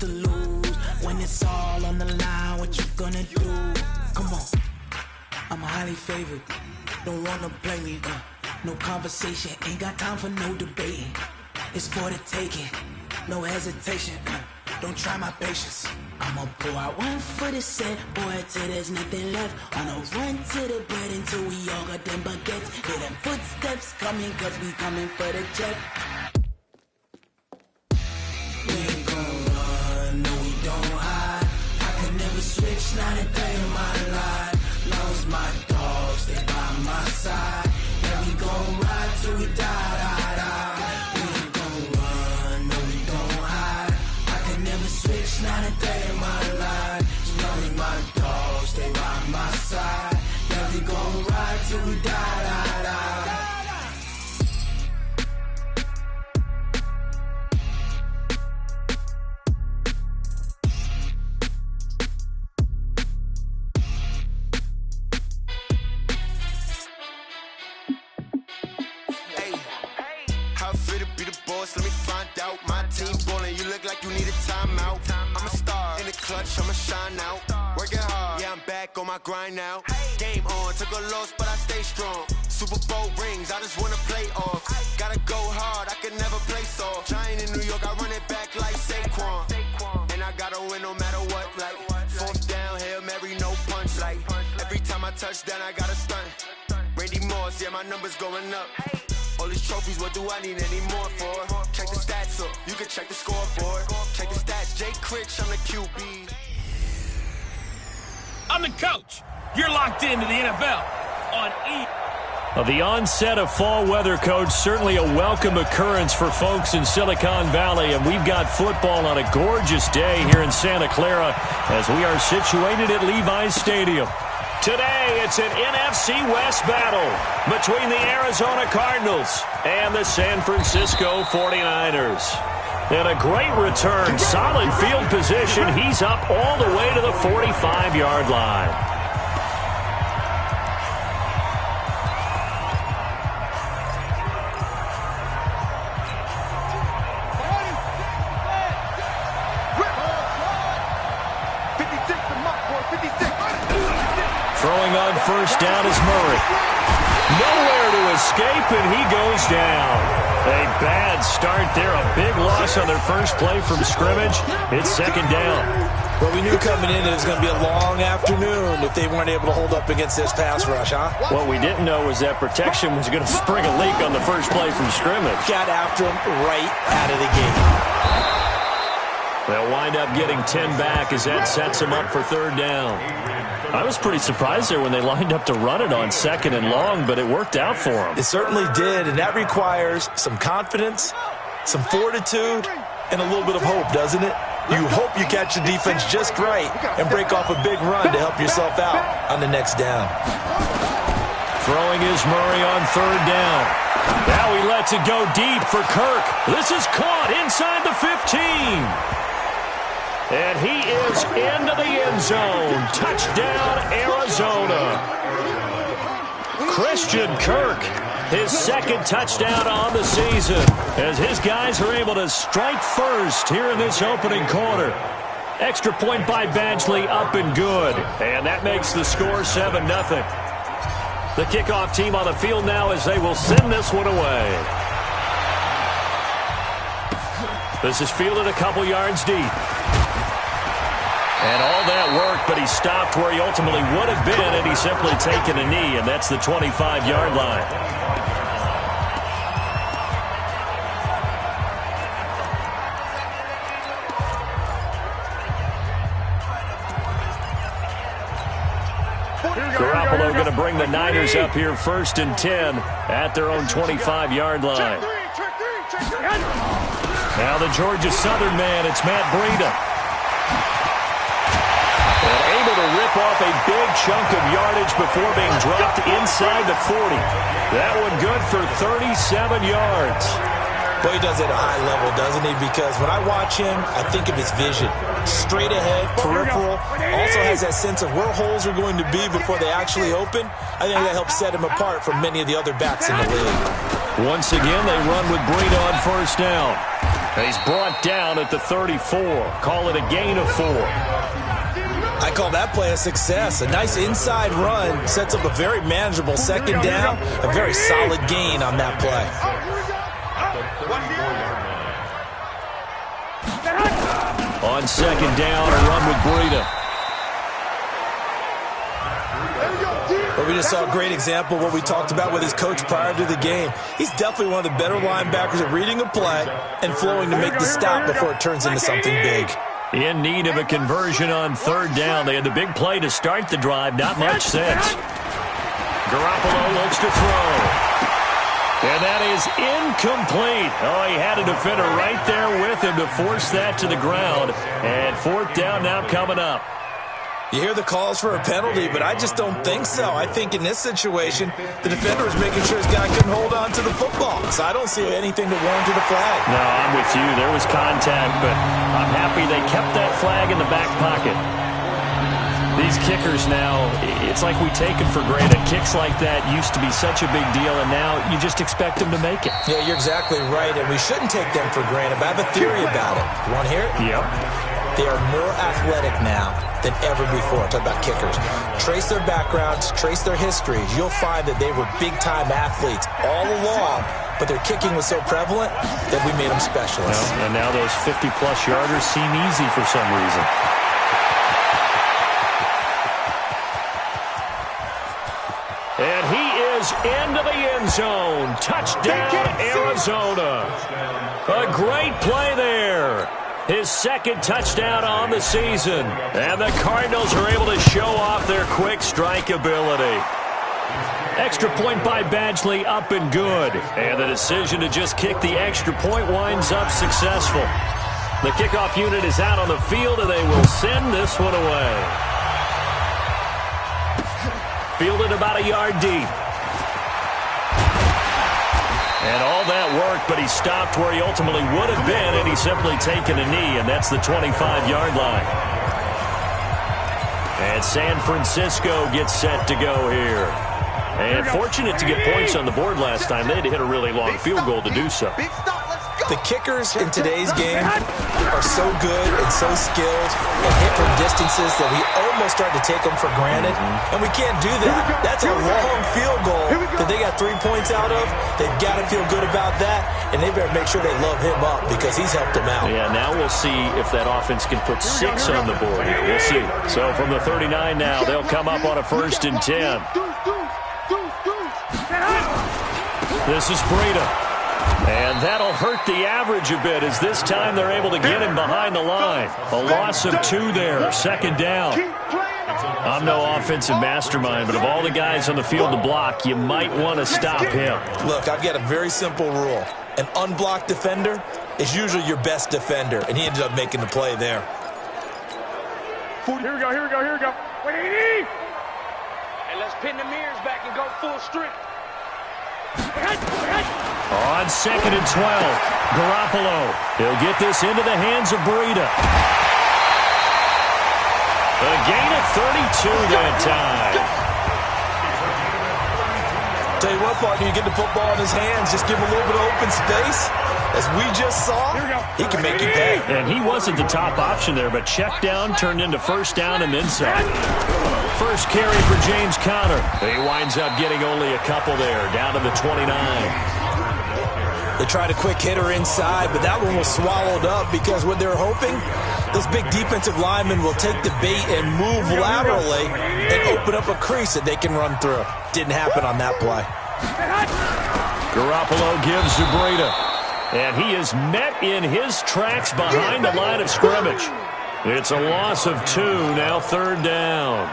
to lose. When it's all on the line, what you gonna do? Come on, I'm highly favored. Don't wanna play me, no conversation. Ain't got time for no debating. It's for the taking, no hesitation. Don't try my patience. I'ma pour out one for the set, boy, till there's nothing left. On a run to the bread until we all got them baguettes. Hear them footsteps coming, cause we coming for the jet. We ain't gon' run, no we don't hide. I can never switch, not a day in my life. Long as my dogs stay by my side. Yeah, we gon' ride till we die, die, die. We ain't gon' run, no we don't hide. I can never switch, not a day in my life. As long as my dogs stay by my side. Yeah, we gon' ride till we die, die, die. Let me find out. My team ballin', you look like you need a timeout. I'm a star in the clutch, I'ma shine out. Working hard, yeah, I'm back on my grind now. Game on, took a loss, but I stay strong. Super Bowl rings, I just wanna play off. Gotta go hard, I can never play soft. Giant in New York, I run it back like Saquon. And I gotta win no matter what, like fourth down, Hail Mary, no punch. Like every time I touch down, I gotta stunt. Randy Moss, yeah, my numbers going up. All these trophies, what do I need any more for? Check the stats up, you can check the scoreboard. Check the stats, Jay Critch, I'm the QB. I'm the coach. You're locked into the NFL on E. The onset of fall weather, Coach, certainly a welcome occurrence for folks in Silicon Valley, and we've got football on a gorgeous day here in Santa Clara as we are situated at Levi's Stadium. Today, it's an NFC West battle between the Arizona Cardinals and the San Francisco 49ers. And a great return, solid field position. He's up all the way to the 45-yard line. Throwing on first down is Murray. Nowhere to escape, and he goes down. A bad start there. A big loss on their first play from scrimmage. It's second down. Well, we knew coming in it was going to be a long afternoon if they weren't able to hold up against this pass rush, huh? What we didn't know was that protection was going to spring a leak on the first play from scrimmage. Got after him right out of the gate. They'll wind up getting 10 back as that sets him up for third down. I was pretty surprised there when they lined up to run it on second and long, but it worked out for them. It certainly did, and that requires some confidence, some fortitude, and a little bit of hope, doesn't it? You hope you catch the defense just right and break off a big run to help yourself out on the next down. Throwing is Murray on third down. Now he lets it go deep for Kirk. This is caught inside the 15. And he is into the end zone. Touchdown, Arizona. Christian Kirk, his second touchdown on the season, as his guys are able to strike first here in this opening quarter. Extra point by Badgley, up and good. And that makes the score 7-0. The kickoff team on the field now as they will send this one away. This is fielded a couple yards deep. And all that work, but he stopped where he ultimately would have been had he simply taken a knee, and that's the 25-yard line. Garoppolo going to bring the Niners up here first and 10 at their own 25-yard line. Now the Georgia Southern man, it's Matt Breida. And able to rip off a big chunk of yardage before being dropped inside the 40. That one good for 37 yards. Well, he does it at a high level, doesn't he? Because when I watch him, I think of his vision. Straight ahead, peripheral. Also has that sense of where holes are going to be before they actually open. I think that helps set him apart from many of the other backs in the league. Once again, they run with Breida on first down. And he's brought down at the 34. Call it a gain of 4. I call that play a success. A nice inside run sets up a very manageable second down. A very solid gain on that play. On second down, a run with Breida. But we just saw a great example of what we talked about with his coach prior to the game. He's definitely one of the better linebackers at reading a play and flowing to make the stop before it turns into something big. In need of a conversion on third down. They had the big play to start the drive. Not much sense. Garoppolo looks to throw. And that is incomplete. Oh, he had a defender right there with him to force that to the ground. And fourth down now coming up. You hear the calls for a penalty, but I just don't think so. I think in this situation, the defender is making sure his guy couldn't hold on to the football. So I don't see anything to warrant the flag. No, I'm with you. There was contact, but I'm happy they kept that flag in the back pocket. These kickers now, it's like we take it for granted. Kicks like that used to be such a big deal, and now you just expect them to make it. Yeah, you're exactly right, and we shouldn't take them for granted. But I have a theory about it. You want to hear it? Yep. They are more athletic now than ever before. Talk about kickers. Trace their backgrounds, trace their histories. You'll find that they were big-time athletes all along, but their kicking was so prevalent that we made them specialists. Well, and now those 50-plus yarders seem easy for some reason. And he is into the end zone. Touchdown, Arizona. A great play there. His second touchdown on the season. And the Cardinals are able to show off their quick strike ability. Extra point by Badgley, up and good. And the decision to just kick the extra point winds up successful. The kickoff unit is out on the field, and they will send this one away. Fielded about a yard deep. And all that worked, but he stopped where he ultimately would have been, and he's simply taken a knee, and that's the 25-yard line. And San Francisco gets set to go here. And fortunate to get points on the board last time. They had to hit a really long field goal to do so. The kickers in today's game are so good and so skilled and hit from distances that we almost start to take them for granted. And we can't do that. That's a long field goal that they got 3 points out of. They've got to feel good about that, and they better make sure they love him up because he's helped them out. Yeah, now we'll see if that offense can put 6 on the board here. We'll see. So from the 39 now, they'll come up on a 1st and 10. This is Breida. And that'll hurt the average a bit as this time they're able to get him behind the line. A loss of 2 there, second down. I'm no offensive mastermind, but of all the guys on the field to block, you might want to stop him. Look, I've got a very simple rule. An unblocked defender is usually your best defender, and he ended up making the play there. Here we go, here we go, here we go. Wait! And let's pin the mirrors back and go full strength. On 2nd and 12, Garoppolo. He'll get this into the hands of Breida. A gain of 32 that time. Tell you what, partner, you get the football in his hands, just give him a little bit of open space. As we just saw, he can make you pay. And he wasn't the top option there, but check down turned into first down and then some. First carry for James Conner. He winds up getting only a couple there, down to the 29. They tried a quick hitter inside, but that one was swallowed up because what they're hoping, those big defensive linemen will take the bait and move laterally and open up a crease that they can run through. Didn't happen on that play. Garoppolo gives to Breida. And he is met in his tracks behind the line of scrimmage. It's a loss of 2, now 3rd down.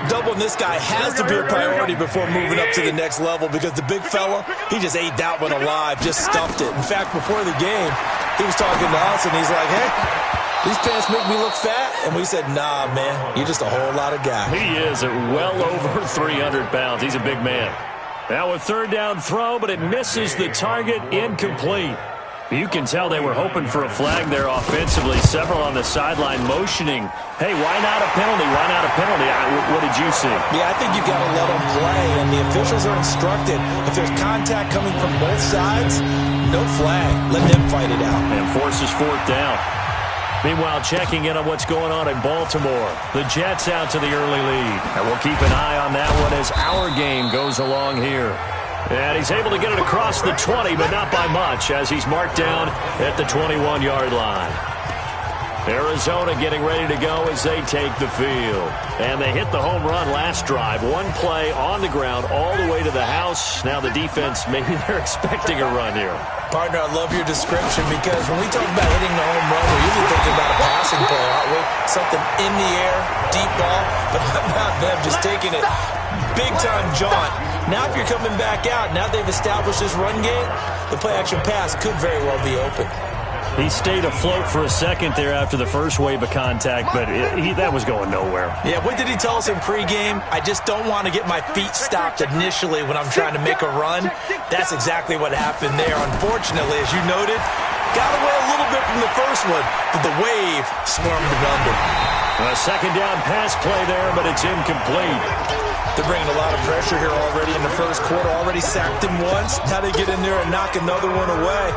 Doubling this guy has to be a priority before moving up to the next level because the big fella, he just ate that one alive, just stuffed it. In fact, before the game, he was talking to us, and he's like, hey, these pants make me look fat. And we said, nah, man, you're just a whole lot of guy. He is at well over 300 pounds. He's a big man. Now a 3rd down throw, but it misses the target, incomplete. You can tell they were hoping for a flag there offensively. Several on the sideline motioning, hey, why not a penalty? Why not a penalty? What did you see? Yeah, I think you got to let them play, and the officials are instructed. If there's contact coming from both sides, no flag. Let them fight it out. And forces fourth down. Meanwhile, checking in on what's going on in Baltimore. The Jets out to the early lead. And we'll keep an eye on that one as our game goes along here. And he's able to get it across the 20, but not by much, as he's marked down at the 21-yard line. Arizona getting ready to go as they take the field. And they hit the home run last drive. One play on the ground all the way to the house. Now the defense, maybe they're expecting a run here. Partner, I love your description because when we talk about hitting the home run, we're usually thinking about a passing play, aren't we? Something in the air, deep ball, but how about them just taking it big-time jaunt. Now if you're coming back out, now they've established this run game, the play-action pass could very well be open. He stayed afloat for a second there after the first wave of contact, but that was going nowhere. Yeah, what did he tell us in pregame? I just don't want to get my feet stopped initially when I'm trying to make a run. That's exactly what happened there. Unfortunately, as you noted, got away a little bit from the first one, but the wave swarmed him under. A second down pass play there, but it's incomplete. They're bringing a lot of pressure here already in the first quarter. Already sacked him once. Now they get in there and knock another one away.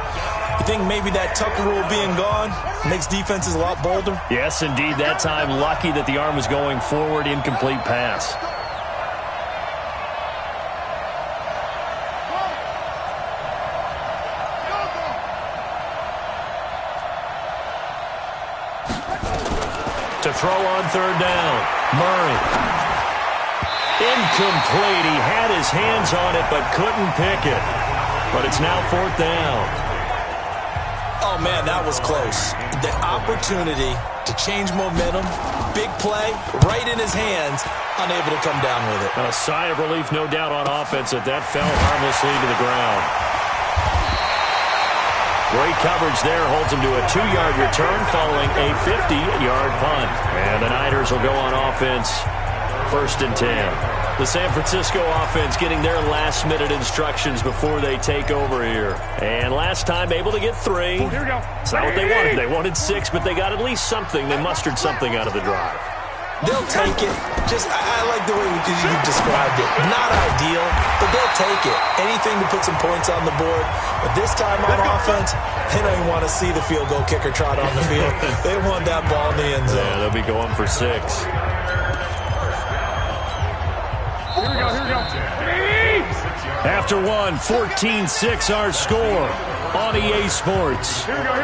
You think maybe that Tucker rule being gone makes defenses a lot bolder? Yes, indeed. That time, lucky that the arm was going forward. Incomplete pass. To throw on third down, Murray. Incomplete. He had his hands on it but couldn't pick it. But it's now fourth down. Oh, man, that was close. The opportunity to change momentum, big play, right in his hands, unable to come down with it. A sigh of relief, no doubt, on offense that fell harmlessly to the ground. Great coverage there, holds him to a 2-yard return following a 50-yard punt. And the Niners will go on offense, 1st and 10. The San Francisco offense getting their last-minute instructions before they take over here. And last time, able to get 3. It's not what they wanted. They wanted 6, but they got at least something. They mustered something out of the drive. They'll take it. I like the way you described it. Not ideal, but they'll take it. Anything to put some points on the board. But this time on offense, they don't even want to see the field goal kicker trot on the field. They want that ball in the end zone. Yeah, they'll be going for 6. Here we go. After one, 14-6 our score on EA Sports. Here we go.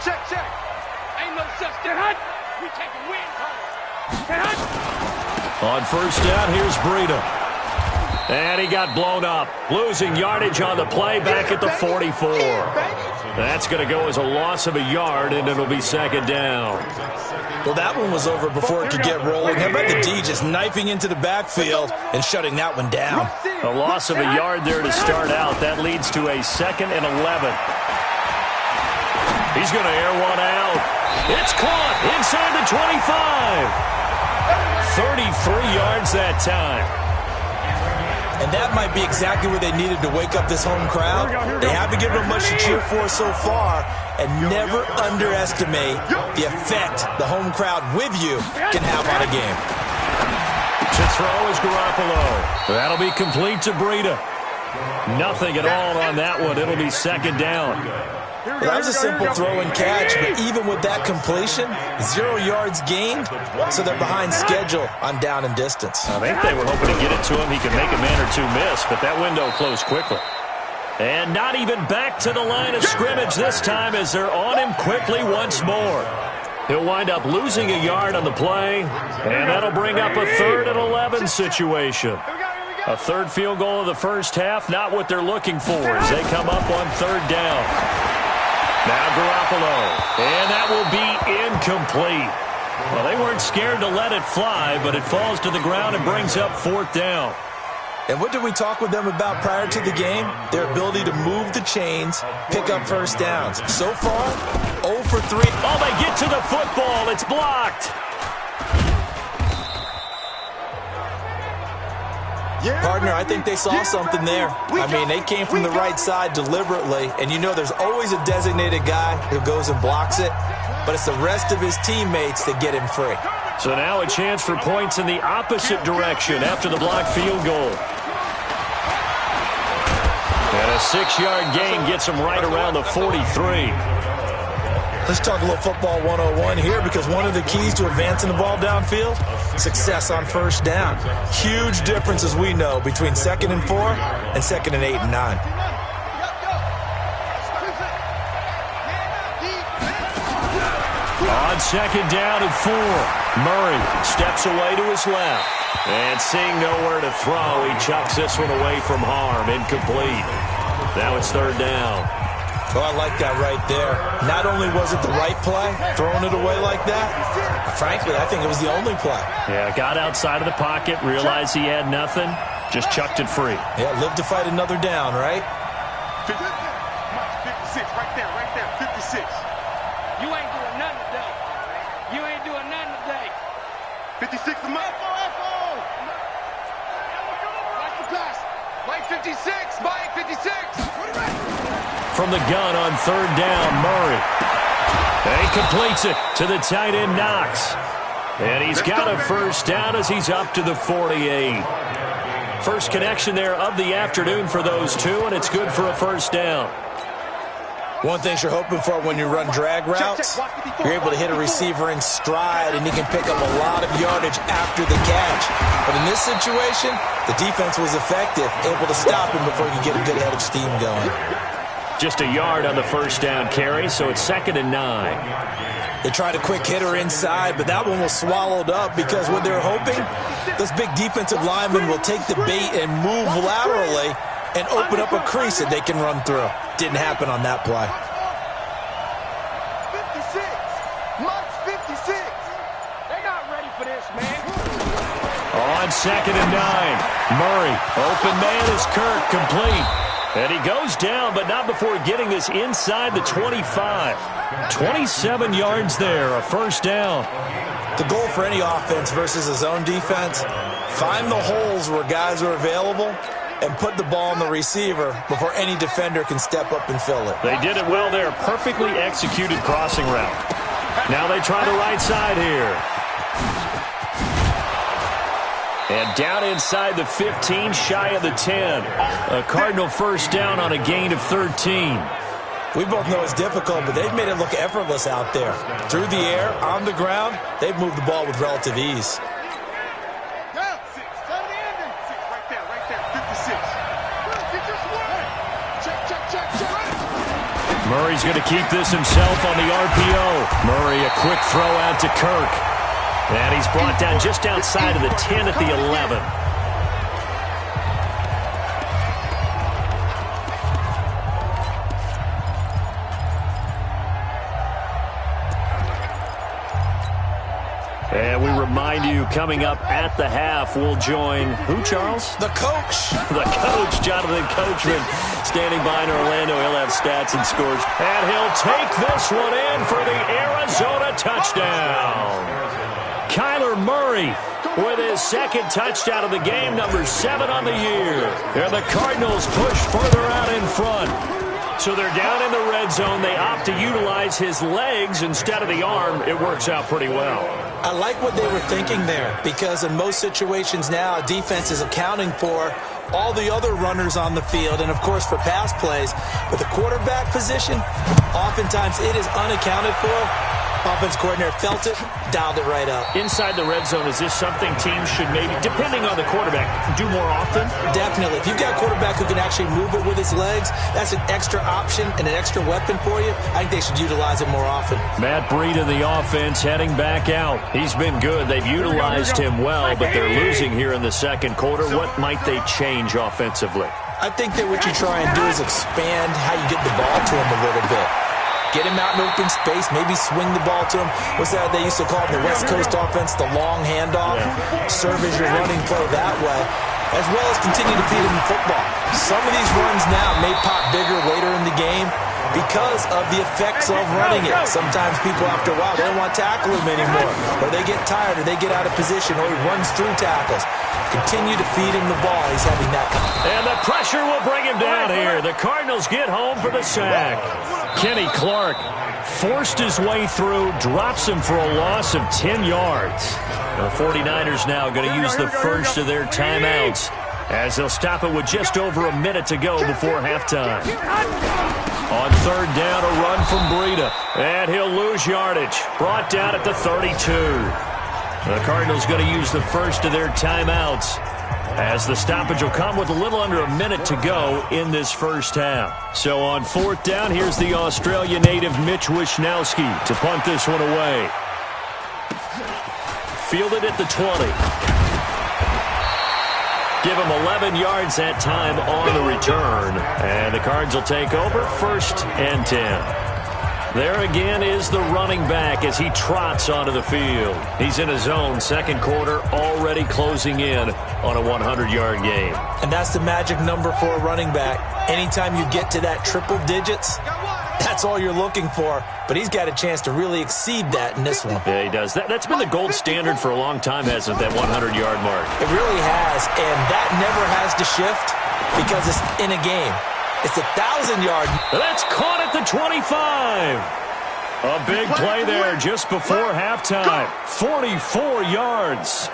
Check. Ain't no such thing. We take a win. On first down, here's Breida. And he got blown up. Losing yardage on the play back at the 44. That's going to go as a loss of a yard, and it'll be second down. Well, that one was over before it could get rolling. How about the D just knifing into the backfield and shutting that one down? A loss of a yard there to start out. That leads to a 2nd and 11. He's going to air one out. It's caught inside the 25. 33 yards that time. And that might be exactly what they needed to wake up this home crowd. They haven't given them much to cheer for so far. And never underestimate the effect the home crowd with you can have on a game. To throw is Garoppolo. That'll be complete to Breida. Nothing at all on that one. It'll be second down. Well, that was a simple throw and catch, but even with that completion, 0 yards gained, so they're behind schedule on down and distance. I think they were hoping to get it to him. He could make a man or two miss, but that window closed quickly. And not even back to the line of scrimmage this time as they're on him quickly once more. He'll wind up losing a yard on the play, and that'll bring up a 3rd and 11 situation. A 3rd field goal of the first half, not what they're looking for as they come up on 3rd down. Now Garoppolo, and that will be incomplete. Well, they weren't scared to let it fly, but it falls to the ground and brings up 4th down. And what did we talk with them about prior to the game? Their ability to move the chains, pick up first downs. So far, 0 for 3. Oh, they get to the football. It's blocked. Partner, I think they saw something there. I mean, they came from the right side deliberately, and you know there's always a designated guy who goes and blocks it, but it's the rest of his teammates that get him free. So now a chance for points in the opposite direction after the blocked field goal. And a 6-yard gain gets him right around the 43. Let's talk a little football 101 here, because one of the keys to advancing the ball downfield, success on first down. Huge difference, as we know, between 2nd and 4 and 2nd and 8 and 9. On 2nd down and 4, Murray steps away to his left. And seeing nowhere to throw, he chucks this one away from harm. Incomplete. Now it's 3rd down. Oh, I like that right there. Not only was it the right play, throwing it away like that, frankly, I think it was the only play. Yeah, got outside of the pocket, realized he had nothing, just chucked it free. Yeah, live to fight another down, right? 56, right there, 56. You ain't doing nothing today. You ain't doing nothing today. 56 to Mike. Like the pass. Mike 56, Mike 56. From the gun on 3rd down, Murray. And he completes it to the tight end, Knox. And he's got a first down as he's up to the 48. First connection there of the afternoon for those two, and it's good for a first down. One thing you're hoping for when you run drag routes, you're able to hit a receiver in stride, and he can pick up a lot of yardage after the catch. But in this situation, the defense was effective, able to stop him before he could get a good head of steam going. Just a yard on the first down carry, so it's 2nd and 9. They tried a quick hitter inside, but that one was swallowed up because what they're hoping, those big defensive linemen will take the bait and move laterally and open up a crease that they can run through. Didn't happen on that play. 56. Mike's 56. They're not ready for this, man. On 2nd and 9, Murray. Open man is Kirk, complete. And he goes down, but not before getting this inside the 25. 27 yards there, a first down. The goal for any offense versus a zone defense, find the holes where guys are available and put the ball on the receiver before any defender can step up and fill it. They did it well there. Perfectly executed crossing route. Now they try the right side here. And down inside the 15, shy of the 10. A Cardinal first down on a gain of 13. We both know it's difficult, but they've made it look effortless out there. Through the air, on the ground, they've moved the ball with relative ease. Murray's going to keep this himself on the RPO. Murray, a quick throw out to Kirk. And he's brought down just outside of the 10 at the 11. And we remind you, coming up at the half, we'll join who, Charles? The coach. The coach, Jonathan Coachman, standing by in Orlando. He'll have stats and scores. And he'll take this one in for the Arizona touchdown. Kyler Murray with his second touchdown of the game, number 7 on the year. And the Cardinals push further out in front. So they're down in the red zone. They opt to utilize his legs instead of the arm. It works out pretty well. I like what they were thinking there, because in most situations now, defense is accounting for all the other runners on the field and, of course, for pass plays. But the quarterback position, oftentimes it is unaccounted for. Offense coordinator felt it, dialed it right up. Inside the red zone, is this something teams should maybe, depending on the quarterback, do more often? Definitely. If you've got a quarterback who can actually move it with his legs, that's an extra option and an extra weapon for you. I think they should utilize it more often. Matt Breed in the offense heading back out. He's been good. They've utilized him well, but they're losing here in the second quarter. What might they change offensively? I think that what you try and do is expand how you get the ball to him a little bit. Get him out in open space, maybe swing the ball to him. What's that they used to call it, the West Coast offense, the long handoff. Yeah. Serve as your running play that way, as well as continue to feed him the football. Some of these runs now may pop bigger later in the game, because of the effects of running it. Sometimes people, after a while, they don't want to tackle him anymore, or they get tired, or they get out of position, or he runs through tackles. Continue to feed him the ball. He's having that. And the pressure will bring him down here. The Cardinals get home for the sack. Kenny Clark forced his way through, drops him for a loss of 10 yards. The 49ers now going to use the first of their timeouts as they'll stop it with just over a minute to go before halftime. On third down, a run from Breida, and he'll lose yardage. Brought down at the 32. The Cardinals going to use the first of their timeouts as the stoppage will come with a little under a minute to go in this first half. So on fourth down, here's the Australia native Mitch Wishnowsky to punt this one away. Fielded at the 20. Give him 11 yards that time on the return. And the Cards will take over, 1st and 10. There again is the running back as he trots onto the field. He's in his own second quarter, already closing in on a 100-yard game. And that's the magic number for a running back. Anytime you get to that triple digits, that's all you're looking for. But he's got a chance to really exceed that in this one. Yeah, he does. That's been the gold standard for a long time, hasn't it, that 100-yard mark? It really has, and that never has to shift because it's in a game. It's 1,000-yard. That's caught at the 25. A big play there just before halftime. 44 yards.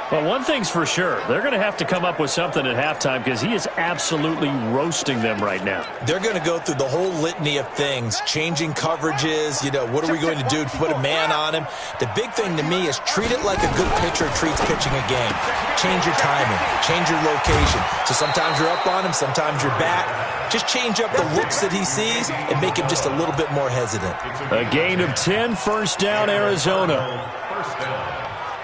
Well, one thing's for sure. They're going to have to come up with something at halftime because he is absolutely roasting them right now. They're going to go through the whole litany of things, changing coverages, what are we going to do to put a man on him? The big thing to me is treat it like a good pitcher treats pitching a game. Change your timing, change your location. So sometimes you're up on him, sometimes you're back. Just change up the looks that he sees and make him just a little bit more hesitant. A gain of 10, 1st down, Arizona.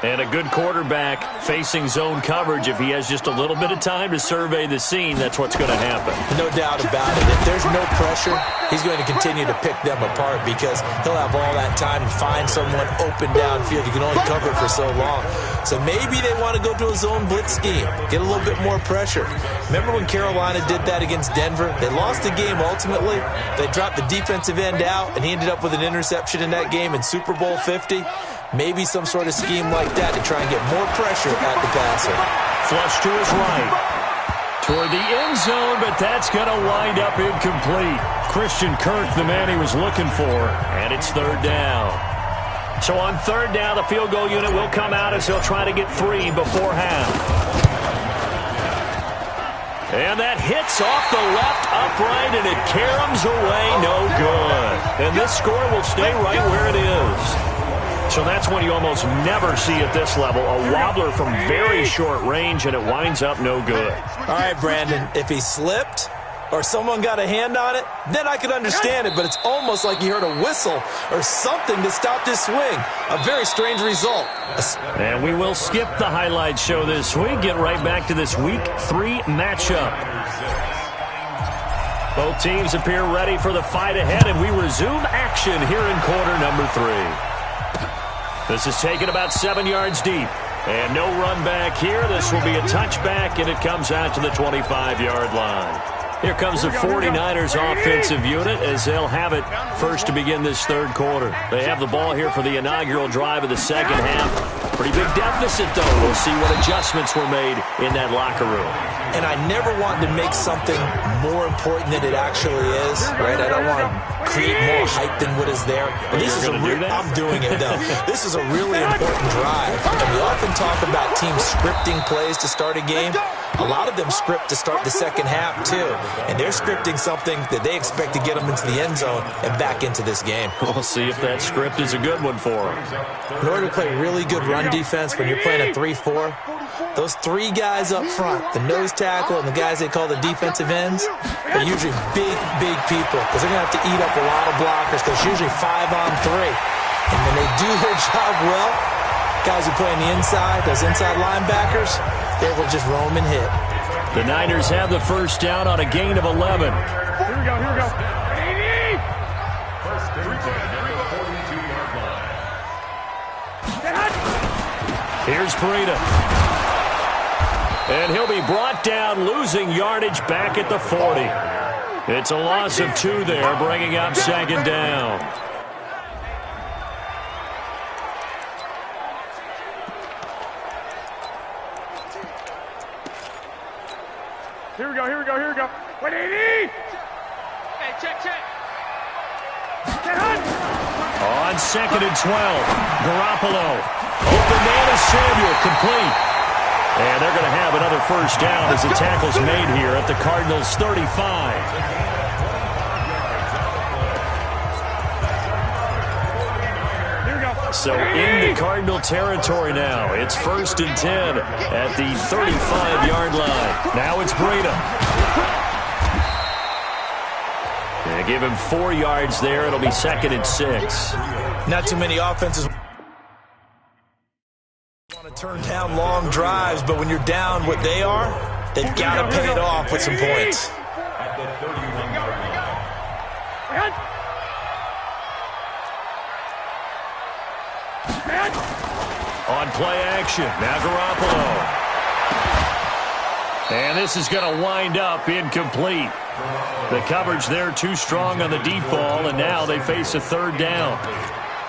And a good quarterback facing zone coverage. If he has just a little bit of time to survey the scene, that's what's going to happen. No doubt about it. If there's no pressure, he's going to continue to pick them apart because he'll have all that time to find someone open downfield. You can only cover it for so long. So maybe they want to go to a zone blitz scheme, get a little bit more pressure. Remember when Carolina did that against Denver? They lost the game ultimately. They dropped the defensive end out, and he ended up with an interception in that game in Super Bowl 50. Maybe some sort of scheme like that to try and get more pressure at the passer. Flush to his right. Toward the end zone, but that's going to wind up incomplete. Christian Kirk, the man he was looking for, and it's third down. So on third down, the field goal unit will come out as they'll try to get 3 before half. And that hits off the left upright, and it caroms away, no good. And this score will stay right where it is. So that's when you almost never see at this level a wobbler from very short range, and it winds up no good. All right, Brandon, if he slipped or someone got a hand on it, then I could understand it, but it's almost like he heard a whistle or something to stop this swing. A very strange result. And we will skip the highlight show this week, get right back to this Week 3 matchup. Both teams appear ready for the fight ahead, and we resume action here in quarter number 3. This is taken about 7 yards deep. And no run back here. This will be a touchback, and it comes out to the 25-yard line. Here comes the 49ers offensive unit as they'll have it first to begin this third quarter. They have the ball here for the inaugural drive of the second half. Pretty big deficit, though. We'll see what adjustments were made in that locker room. And I never want to make something more important than it actually is, right? I don't want to create more hype than what is there. But this is I'm doing it, though. This is a really important drive. And we often talk about teams scripting plays to start a game. A lot of them script to start the second half, too. And they're scripting something that they expect to get them into the end zone and back into this game. We'll see if that script is a good one for them. In order to play really good run defense when you're playing a 3-4, those 3 guys up front, the nose tackle and the guys they call the defensive ends, are usually big, big people because they're going to have to eat up a lot of blockers because it's usually 5-on-3. And when they do their job well, guys who play on the inside, those inside linebackers, they will just roam and hit. The Niners have the first down on a gain of 11. Here we go, here we go. First and 10 at the 42-yard line. Here's Breida. And he'll be brought down, losing yardage back at the 40. It's a loss of 2 there, bringing up second down. Here we go, here we go, here we go. 180! Hey, check. On 2nd and 12, Garoppolo. Open man is Samuel, complete. And they're going to have another first down as the tackle's made here at the Cardinals' 35. So in the Cardinal territory now. It's 1st and 10 at the 35-yard line. Now it's Breida. They give him 4 yards there. It'll be 2nd and 6. Not too many offenses want to turn down long drives, but when you're down what they are, they've got to pay it off with some points. At the 31-yard line. On play action, now Garoppolo. And this is going to wind up incomplete. The coverage there too strong on the deep ball, and now they face a 3rd down.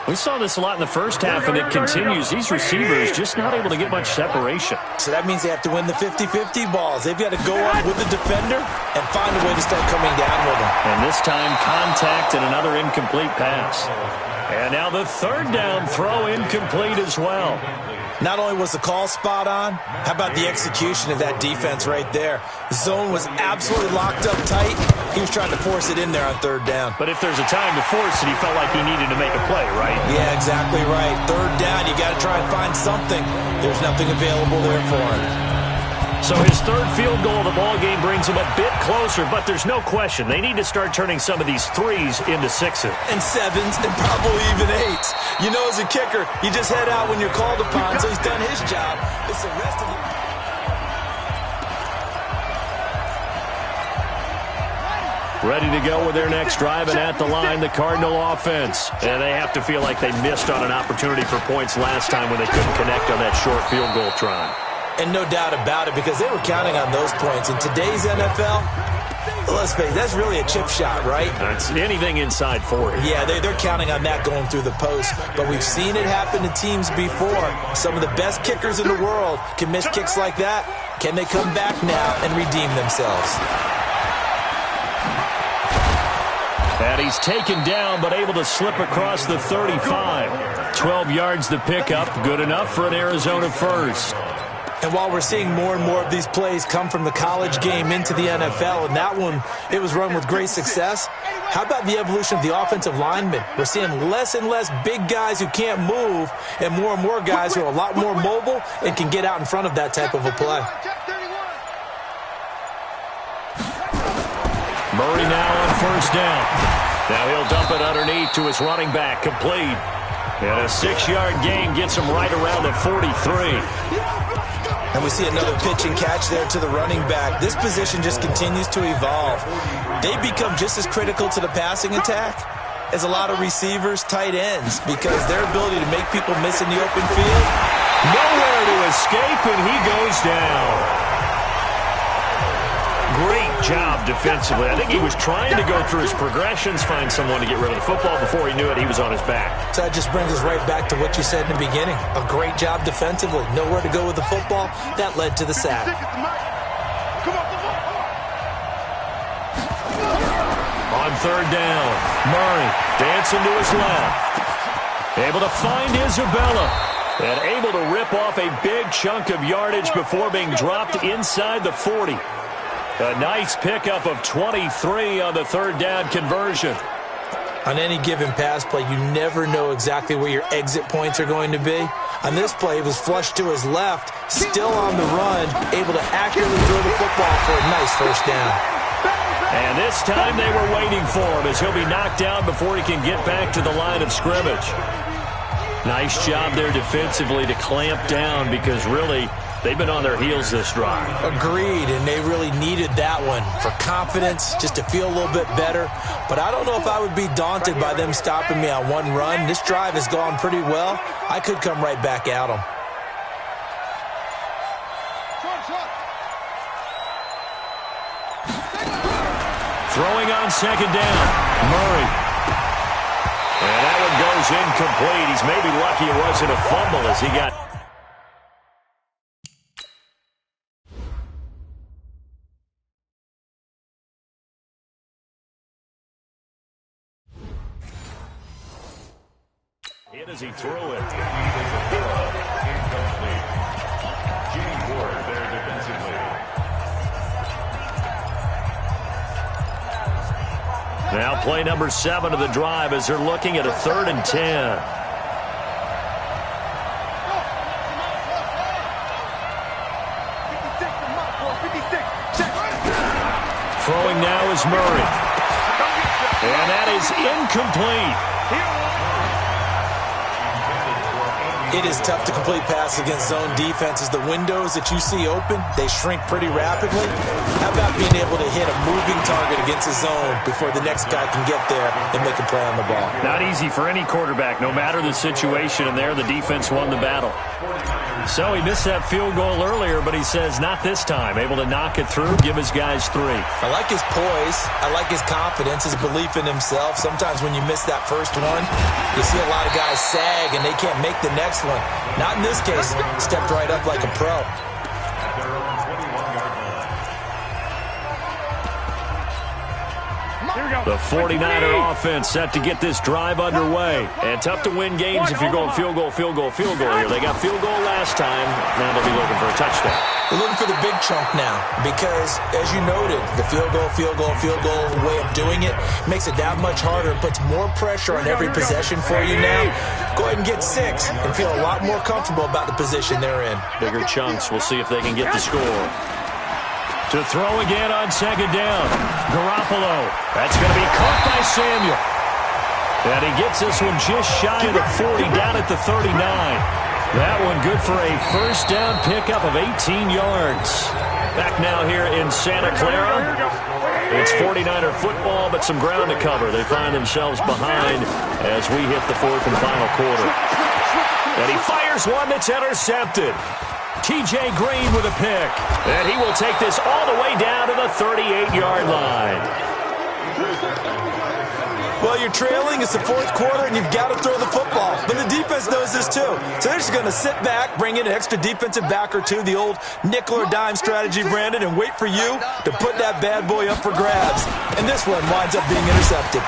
We saw this a lot in the first half, and it continues. These receivers just not able to get much separation. So that means they have to win the 50-50 balls. They've got to go up with the defender and find a way to start coming down with them. And this time, contact and another incomplete pass. And now the 3rd down throw incomplete as well. Not only was the call spot on, how about the execution of that defense right there? The zone was absolutely locked up tight. He was trying to force it in there on 3rd down. But if there's a time to force it, he felt like he needed to make a play, right? Yeah, exactly right. 3rd down, you got to try and find something. There's nothing available there for him. So his 3rd field goal of the ball game brings him a bit closer, but there's no question they need to start turning some of these 3s into 6s. And 7s and probably even 8s. You know, as a kicker, you just head out when you're called upon, so he's done his job. It's the rest of the... Ready to go with their next drive, and at the line, the Cardinal offense. And they have to feel like they missed on an opportunity for points last time when they couldn't connect on that short field goal try. And no doubt about it, because they were counting on those points. In today's NFL, let's face it, that's really a chip shot, right? That's anything inside 40. Yeah, they're counting on that going through the post. But we've seen it happen to teams before. Some of the best kickers in the world can miss kicks like that. Can they come back now and redeem themselves? And he's taken down, but able to slip across the 35. 12 yards to pick up. Good enough for an Arizona first. And while we're seeing more and more of these plays come from the college game into the NFL, and that one, it was run with great success, how about the evolution of the offensive linemen? We're seeing less and less big guys who can't move and more guys who are a lot more mobile and can get out in front of that type of a play. Murray now on 1st down. Now he'll dump it underneath to his running back, complete. And a 6-yard gain gets him right around the 43. And we see another pitch and catch there to the running back. This position just continues to evolve. They become just as critical to the passing attack as a lot of receivers, tight ends, because their ability to make people miss in the open field. Nowhere to escape, and he goes down. Great job defensively. I think he was trying to go through his progressions, find someone to get rid of the football. Before he knew it, he was on his back. So that just brings us right back to what you said in the beginning. A great job defensively. Nowhere to go with the football. That led to the sack. On 3rd down, Murray dancing to his left. Able to find Isabella. And able to rip off a big chunk of yardage before being dropped inside the 40. A nice pickup of 23 on the 3rd down conversion. On any given pass play, you never know exactly where your exit points are going to be. On this play, it was flushed to his left, still on the run, able to accurately throw the football for a nice 1st down. And this time they were waiting for him as he'll be knocked down before he can get back to the line of scrimmage. Nice job there defensively to clamp down because really they've been on their heels this drive. Agreed, and they really needed that one for confidence, just to feel a little bit better. But I don't know if I would be daunted by them stopping me on one run. This drive has gone pretty well. I could come right back at them. Throwing on second down, Murray. And that one goes incomplete. He's maybe lucky it wasn't a fumble as he got... hit as he threw it. Incomplete. Jimmy Ward there defensively. Now play number 7 of the drive as they're looking at a 3rd and 10. Throwing now is Murray. And that is incomplete. It is tough to complete passes against zone defenses. The windows that you see open, they shrink pretty rapidly. How about being able to hit a moving target against a zone before the next guy can get there and make a play on the ball? Not easy for any quarterback, no matter the situation, and there the defense won the battle. So he missed that field goal earlier, but he says not this time. Able to knock it through, give his guys 3. I like his poise. I like his confidence, his belief in himself. Sometimes when you miss that first one, you see a lot of guys sag and they can't make the next one. Not in this case. Stepped right up like a pro. The 49er offense set to get this drive underway. And tough to win games if you're going field goal here. They got field goal last time. Now they'll be looking for a touchdown. They're looking for the big chunk now because, as you noted, the field goal way of doing it makes it that much harder and puts more pressure on every possession for you now. Go ahead and get 6 and feel a lot more comfortable about the position they're in. Bigger chunks. We'll see if they can get the score. To throw again on second down. Garoppolo. That's going to be caught by Samuel. And he gets this one just shy of the 40, down at the 39. That one good for a first down pickup of 18 yards. Back now here in Santa Clara. It's 49er football, but some ground to cover. They find themselves behind as we hit the 4th and final quarter. And he fires one that's intercepted. T.J. Green with a pick. And he will take this all the way down to the 38-yard line. Well, you're trailing. It's the 4th quarter, and you've got to throw the football. But the defense knows this, too. So they're just going to sit back, bring in an extra defensive back or two, the old nickel or dime strategy, Brandon, and wait for you to put that bad boy up for grabs. And this one winds up being intercepted.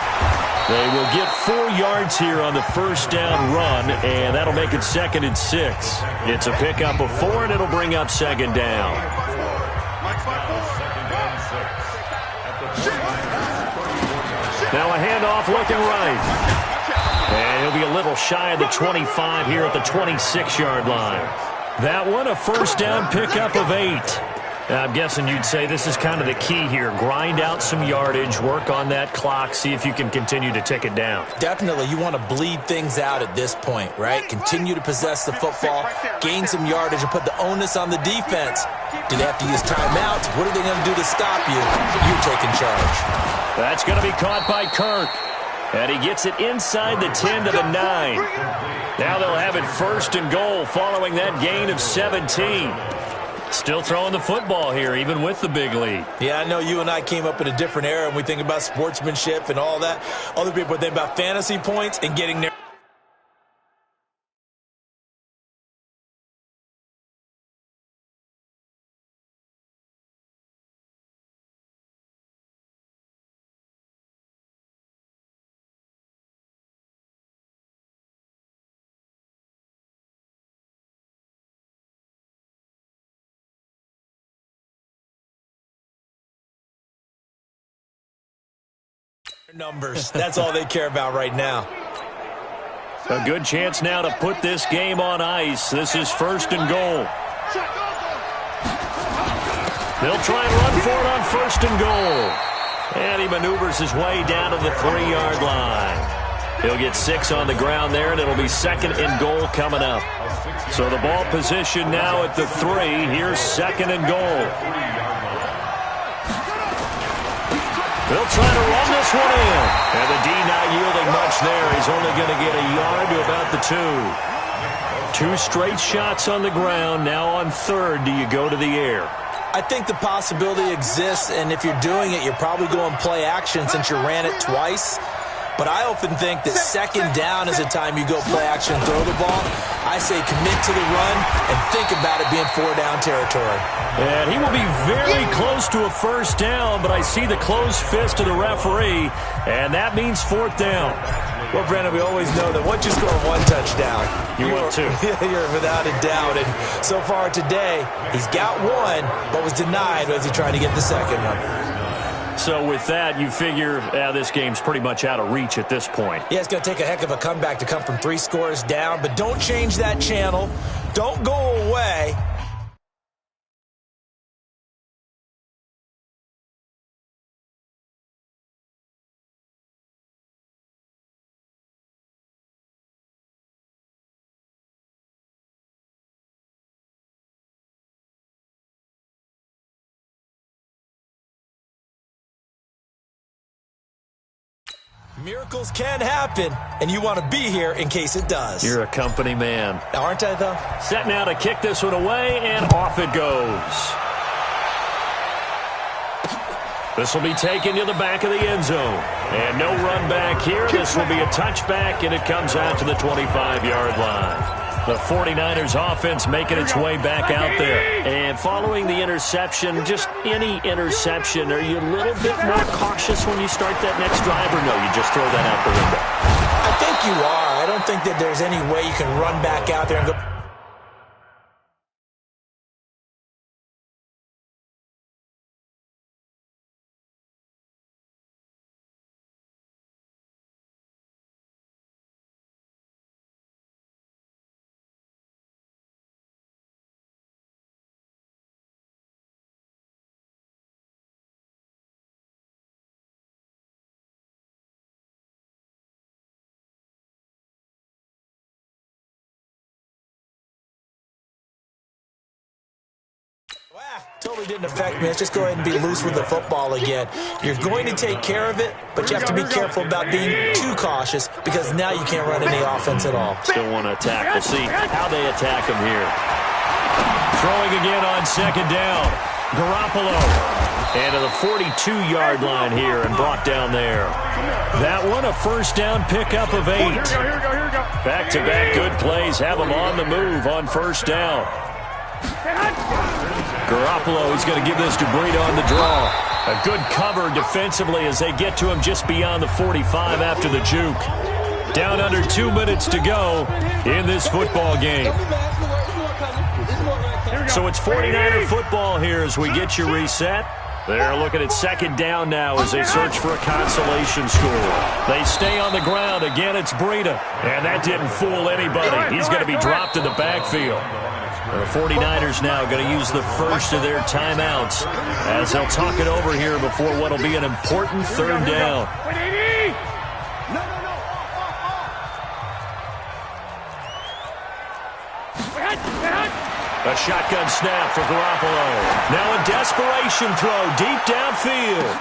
They will get 4 yards here on the first down run, and that'll make it 2nd and 6. It's a pickup of 4, and it'll bring up second down. Now a handoff looking right. And he'll be a little shy of the 25 here at the 26-yard line. That one, a first down pickup of 8. I'm guessing you'd say this is kind of the key here. Grind out some yardage, work on that clock, see if you can continue to tick it down. Definitely. You want to bleed things out at this point, right? Continue to possess the football, gain some yardage, and put the onus on the defense. Do they have to use timeouts? What are they going to do to stop you? You're taking charge. That's going to be caught by Kirk. And he gets it inside the 10 to the 9. Now they'll have it 1st and goal following that gain of 17. Still throwing the football here, even with the big lead. Yeah, I know you and I came up in a different era, and we think about sportsmanship and all that. Other people think about fantasy points and getting there. Numbers. That's all they care about right now. A good chance now to put this game on ice. This is 1st and goal. They'll try and run for it on 1st and goal. And he maneuvers his way down to the 3-yard line. He'll get 6 on the ground there, and it'll be 2nd and goal coming up. So the ball position now at the 3. Here's 2nd and goal. They'll try to run this one in. And the D not yielding much there. He's only going to get a yard to about the 2. 2 straight shots on the ground. Now on 3rd, do you go to the air? I think the possibility exists, and if you're doing it, you're probably going play action since you ran it twice. But I often think that second down is the time you go play action and throw the ball. I say commit to the run and think about it being 4-down territory. And he will be very close to a first down, but I see the closed fist of the referee, and that means 4th down. Well, Brandon, we always know that once you score one touchdown, you win two. You're without a doubt. And so far today, he's got one, but was denied as he tried to get the second one. So with that, you figure this game's pretty much out of reach at this point. Yeah, it's going to take a heck of a comeback to come from 3 scores down, but don't change that channel. Don't go away. Miracles can happen, and you want to be here in case it does. You're a company man. Aren't I, though? Set now to kick this one away, and off it goes. This will be taken to the back of the end zone. And no run back here. This will be a touchback, and it comes out to the 25-yard line. The 49ers offense making its way back out there. And following the interception, just any interception, are you a little bit more cautious when you start that next drive, or no, you just throw that out the window? I think you are. I don't think that there's any way you can run back out there and go... Totally didn't affect me. Let's just go ahead and be loose with the football again. You're going to take care of it, but you have to be careful about being too cautious because now you can't run any offense at all. Still want to attack. We'll see how they attack him here. Throwing again on second down. Garoppolo. And to the 42-yard line here and brought down there. That one a first down pickup of 8. Back-to-back good plays have him on the move on first down. Garoppolo, he's going to give this to Breida on the draw. A good cover defensively as they get to him just beyond the 45 after the juke. Down under 2 minutes to go in this football game. So it's 49er football here as we get you reset. They're looking at second down now as they search for a consolation score. They stay on the ground. Again, it's Breida. And that didn't fool anybody. He's going to be dropped in the backfield. The 49ers now going to use the first of their timeouts as they'll talk it over here before what will be an important third down. A shotgun snap for Garoppolo. Now a desperation throw deep downfield.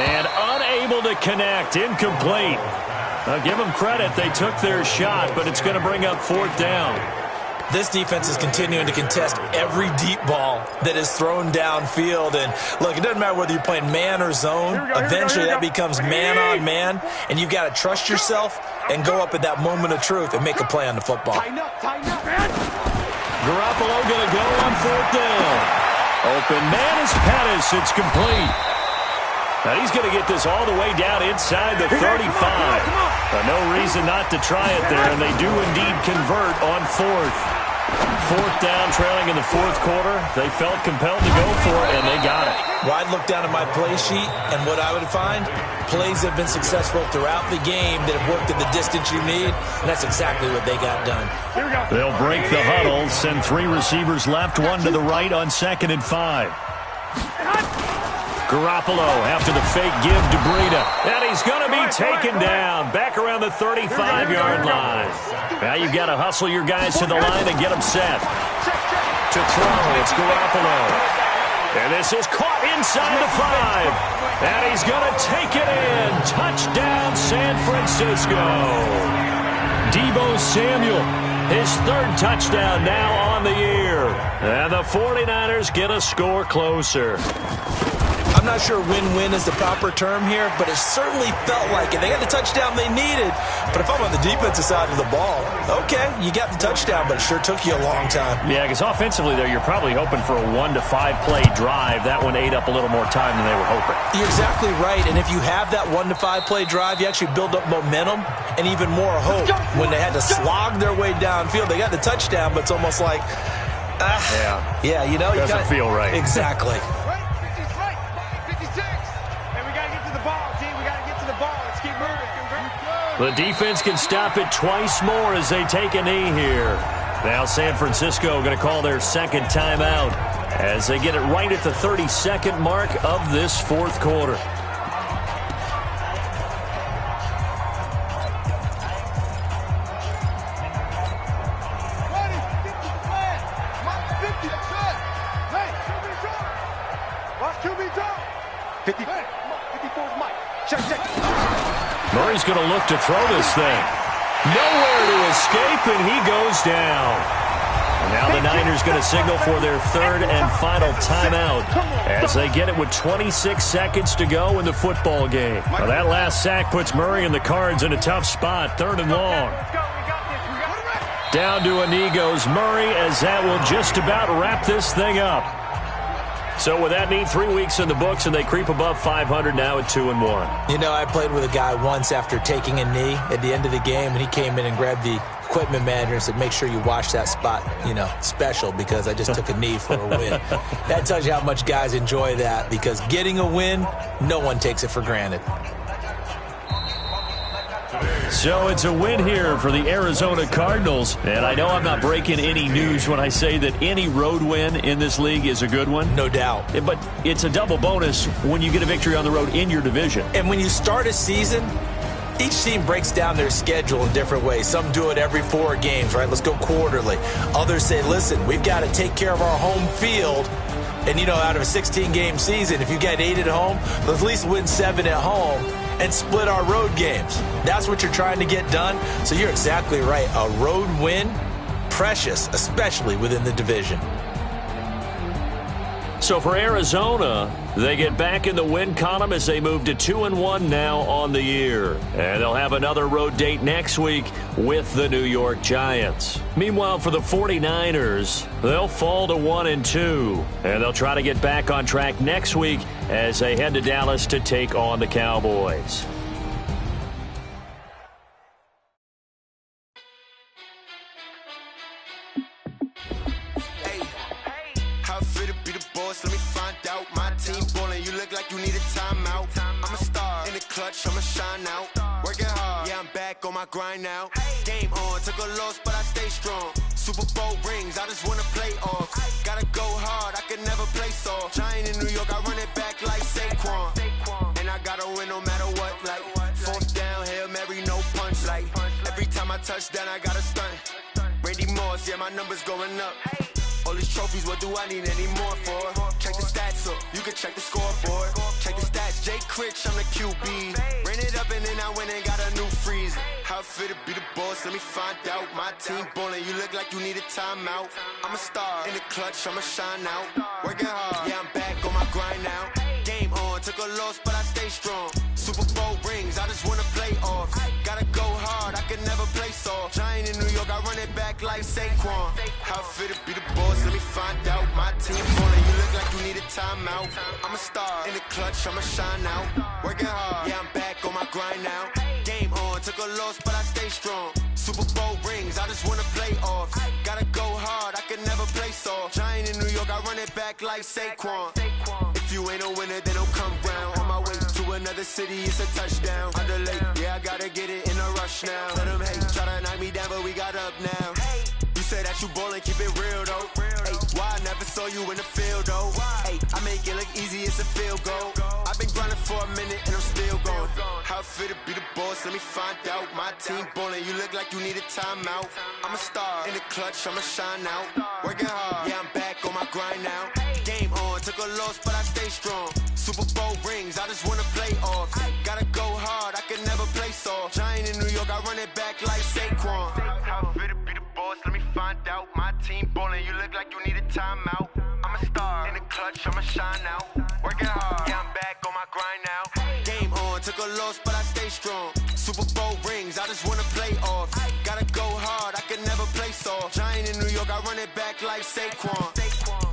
And unable to connect. Incomplete. I'll give them credit. They took their shot, but it's going to bring up 4th down. This defense is continuing to contest every deep ball that is thrown downfield. And, look, it doesn't matter whether you're playing man or zone. Eventually that becomes man-on-man, and you've got to trust yourself and go up at that moment of truth and make a play on the football. Garoppolo going to go on 4th down. Open man is Pettis. It's complete. Now he's going to get this all the way down inside the 35. No reason not to try it there, and they do indeed convert on 4th. 4th down, trailing in the 4th quarter. They felt compelled to go for it, and they got it. Well, I'd look down at my play sheet, and what I would find, plays have been successful throughout the game that have worked at the distance you need, and that's exactly what they got done. They'll break the huddle, send 3 receivers left, 1 to the right on 2nd and 5. Garoppolo after the fake give to Breida. And he's going to be taken down back around the 35-yard line. Now you've got to hustle your guys to the line and get them set. To throw, it's Garoppolo. And this is caught inside the 5. And he's going to take it in. Touchdown, San Francisco. Deebo Samuel His third touchdown now on the year. And the 49ers get a score closer. I'm not sure win-win is the proper term here, but it certainly felt like it. They got the touchdown they needed. But if I'm on the defensive side of the ball, okay, you got the touchdown, but it sure took you a long time. Yeah, because offensively, though, you're probably hoping for a 1 to 5 play drive. That one ate up a little more time than they were hoping. You're exactly right, and if you have that 1 to 5 play drive, you actually build up momentum and even more hope. When they had to slog their way downfield, they got the touchdown, but it's almost like, yeah, you know, doesn't feel right. Exactly. The defense can stop it twice more as they take a knee here. Now San Francisco going to call their second timeout as they get it right at the 32nd mark of this fourth quarter. Murray's going to look to throw this thing. Nowhere to escape, and he goes down. And now the Niners going to signal for their third and final timeout as they get it with 26 seconds to go in the football game. Now that last sack puts Murray and the Cards in a tough spot, 3rd and long. Down to a knee goes Murray as that will just about wrap this thing up. So with that neat 3 weeks in the books, and they creep above 500 now at 2-1. You know, I played with a guy once after taking a knee at the end of the game, and he came in and grabbed the equipment manager and said, make sure you watch that spot, you know, special, because I just took a knee for a win. That tells you how much guys enjoy that, because getting a win, no one takes it for granted. So it's a win here for the Arizona Cardinals. And I know I'm not breaking any news when I say that any road win in this league is a good one. No doubt. But it's a double bonus when you get a victory on the road in your division. And when you start a season, each team breaks down their schedule in different ways. Some do it every 4 games, right? Let's go quarterly. Others say, listen, we've got to take care of our home field. And, you know, out of a 16-game season, if you get 8 at home, let's at least win 7 at home and split our road games. That's what you're trying to get done. So you're exactly right. A road win, precious, especially within the division. So for Arizona, they get back in the win column as they move to 2-1 now on the year. And they'll have another road date next week with the New York Giants. Meanwhile, for the 49ers, they'll fall to 1-2. And they'll try to get back on track next week as they head to Dallas to take on the Cowboys. Let me find out. My team ballin', you look like you need a timeout. I'm a star in the clutch, I'ma shine out. Working hard, yeah, I'm back on my grind now. Game on, took a loss, but I stay strong. Super Bowl rings, I just wanna play off. Gotta go hard, I can never play soft. Giant in New York, I run it back like Saquon. And I gotta win no matter what, like 4th down, Hail Mary, no punch. Like every time I touch down, I gotta stunt. Randy Moss, yeah, my numbers going up. All these trophies, what do I need any more for? Check the stats up, you can check the scoreboard. Check the stats, Jay Critch, I'm the QB. Ran it up and then I went and got a new freeze. How it feel to be the boss, let me find out. My team ballin', you look like you need a timeout. I'm a star in the clutch, I'ma shine out. Working hard, yeah, I'm back on my grind now. Game on, took a loss, but I stay strong. Super Bowl rings, I just wanna play off. Gotta go hard, I can never play soft. Giant in New York, I run it back like Saquon. How it feel to be the boss, let me find out. My team ballin', you look like you need a timeout. I'm a star in the clutch, I'ma shine out. Working hard, yeah, I'm back on my grind now. Game on, took a loss, but I stay strong. Super Bowl rings, I just wanna play off. Gotta go hard, I can never play soft. Giant in New York, I run it back like Saquon. If you ain't a winner, then don't come round. On my way to another city, it's a touchdown. Under late, yeah, I gotta get it in a rush now. Let them hate, try to knock me down, but we got up now. You said that you ballin', keep it real though. Hey, why I never saw you in the field though? Hey, I make it look easy, it's a field goal. I've been grinding for a minute and I'm still going. How it feel to be the boss, let me find out. My team ballin', you look like you need a timeout. I'm a star in the clutch, I'ma shine out. Working hard, yeah, I'm back on my grind now. Game on, took a loss, but I stay strong. Super Bowl rings, I just wanna play off. Gotta go hard, I can never play soft. Giant in New York, I run it back like Saquon. How it feel to be the boss. lost, let me find out. My team ballin', you look like you need a timeout. I'm a star, in the clutch, I'ma shine out. Working hard, yeah, I'm back on my grind now. Game on, took a loss, but I stay strong. Super Bowl rings, I just wanna play off. Gotta go hard, I can never play soft. Giant in New York, I run it back like Saquon.